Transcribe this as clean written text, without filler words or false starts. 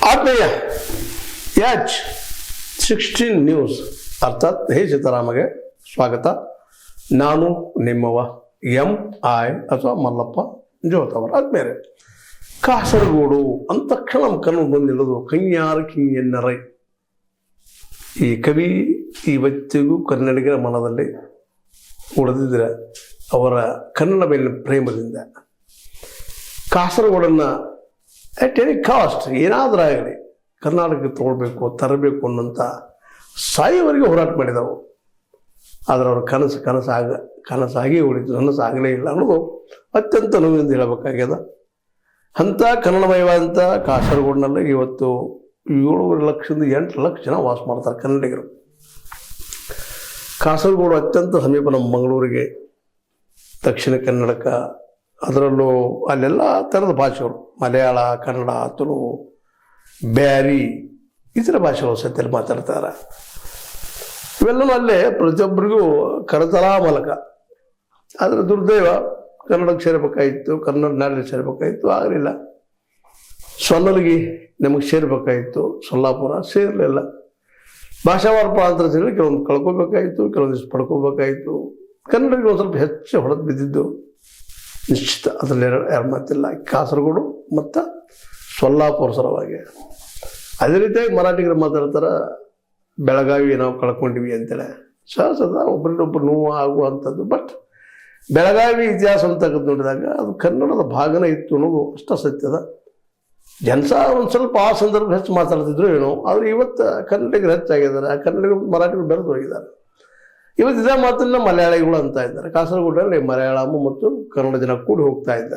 ಆತ್ಮೀಯ ಯಾಚ್ 16 ನ್ಯೂಸ್ ಅರ್ಥಾತ್ ಹೇ ಸೀತಾರಾಮಗೆ ಸ್ವಾಗತ. ನಾನು ನಿಮ್ಮವ MI ಅಥವಾ ಮಲ್ಲಪ್ಪ ಜೋತವರ. ಆದ್ಮೇಲೆ ಕಾಸರಗೋಡು ಅಂದ ತಕ್ಷಣ ನಮ್ಮ ಕಣ್ಣು ಬಂದಿರೋದು ಕೈಯಾರ ಕಿಂಗೆನ್ನರೈ. ಈ ಕವಿ ಇವತ್ತಿಗೂ ಕನ್ನಡಿಗರ ಮನದಲ್ಲಿ ಉಳಿದಿದ್ರೆ ಅವರ ಕನ್ನಡ ಮೇಲಿನ ಪ್ರೇಮದಿಂದ ಕಾಸರಗೋಡನ್ನು ಅಟ್ ಎನಿ ಕಾಸ್ಟ್ ಏನಾದರೂ ಆಗಲಿ ಕರ್ನಾಟಕಕ್ಕೆ ತೊಗೊಳ್ಬೇಕು ತರಬೇಕು ಅನ್ನೋಂಥ ಸಾಯುವವರೆಗೆ ಹೋರಾಟ ಮಾಡಿದವು. ಆದರೆ ಅವ್ರ ಕನಸಾಗಿ ಉಳಿತು, ನನಸಾಗಲೇ ಇಲ್ಲ ಅನ್ನೋದು ಅತ್ಯಂತ ನೋವಿಂದ ಹೇಳಬೇಕಾಗ್ಯದ. ಅಂಥ ಕನ್ನಡಮಯವಾದಂಥ ಕಾಸರಗೋಡಿನಲ್ಲಿ ಇವತ್ತು 7 ಲಕ್ಷದಿಂದ 8 ಲಕ್ಷ ಜನ ವಾಸ ಮಾಡ್ತಾರೆ ಕನ್ನಡಿಗರು. ಕಾಸರಗೋಡು ಅತ್ಯಂತ ಸಮೀಪ ನಮ್ಮ ಮಂಗಳೂರಿಗೆ, ದಕ್ಷಿಣ ಕನ್ನಡಕ್ಕೆ, ಅದರಲ್ಲೂ ಅಲ್ಲೆಲ್ಲ ಥರದ ಭಾಷೆಗಳು ಮಲಯಾಳ, ಕನ್ನಡ, ತುಳು, ಬ್ಯಾರಿ ಇತರ ಭಾಷೆಗಳು ಸತ್ಯಲ್ಲಿ ಮಾತಾಡ್ತಾರೆ. ಇವೆಲ್ಲವೂ ಅಲ್ಲೇ ಪ್ರತಿಯೊಬ್ಬರಿಗೂ ಕರತಲಾ ಮೂಲಕ. ಆದರೆ ದುರ್ದೈವ ಕನ್ನಡಕ್ಕೆ ಸೇರಬೇಕಾಗಿತ್ತು, ಕನ್ನಡ ನಾಡಿಗೆ ಸೇರಬೇಕಾಗಿತ್ತು, ಆಗಲಿಲ್ಲ. ಸೊನ್ನಲಗಿ ನಮಗೆ ಸೇರಬೇಕಾಗಿತ್ತು, ಸೊಲ್ಲಾಪುರ ಸೇರಲಿಲ್ಲ. ಭಾಷಾವಾರ ಪ್ರಾಂತರ ಸೇರಿ ಕೆಲವೊಂದು ಕಳ್ಕೊಬೇಕಾಗಿತ್ತು, ಕೆಲವೊಂದಿಷ್ಟು ಪಡ್ಕೋಬೇಕಾಗಿತ್ತು. ಕನ್ನಡಿಗೆ ಒಂದು ಸ್ವಲ್ಪ ಹೆಚ್ಚು ಹೊಡೆದು ಬಿದ್ದಿದ್ದು ನಿಶ್ಚಿತ, ಅದರಲ್ಲಿ ಯಾರು ಮಾತಿಲ್ಲ. ಕಾಸರಗೋಡು ಮತ್ತು ಸೊಲ್ಲಾಪುರ ಸಲುವಾಗಿ. ಅದೇ ರೀತಿಯಾಗಿ ಮರಾಠಿಗರು ಮಾತಾಡ್ತಾರೆ, ಬೆಳಗಾವಿ ನಾವು ಕಳ್ಕೊಂಡಿವಿ ಅಂತೇಳಿ. ಸಹಜದ ಒಬ್ಬರಿಗೊಬ್ಬರು ನೋವು ಆಗುವಂಥದ್ದು. ಬಟ್ ಬೆಳಗಾವಿ ಇತಿಹಾಸ ಅಂತ ನೋಡಿದಾಗ ಅದು ಕನ್ನಡದ ಭಾಗನೇ ಇತ್ತು ಅನ್ನೋದು ಅಷ್ಟ ಸತ್ಯದ. ಜನಸ ಒಂದು ಸ್ವಲ್ಪ ಆ ಸಂದರ್ಭ ಹೆಚ್ಚು ಮಾತಾಡ್ತಿದ್ರು ಏನೋ, ಆದರೆ ಇವತ್ತು ಕನ್ನಡಿಗರು ಹೆಚ್ಚಾಗಿದ್ದಾರೆ, ಆ ಕನ್ನಡಿಗರು ಮರಾಠಿಗರು ಬೆಳೆದು ಹೋಗಿದ್ದಾರೆ. ಇವತ್ತು ಇದೇ ಮಾತನ್ನ ಮಲಯಾಳಿಗಳು ಅಂತ ಇದ್ದಾರೆ. ಕಾಸರಗೋಡಲ್ಲಿ ಮಲಯಾಳಂ ಮತ್ತು ಕನ್ನಡ ಜನ ಕೂಡಿ ಹೋಗ್ತಾ ಇದ್ದಾರೆ.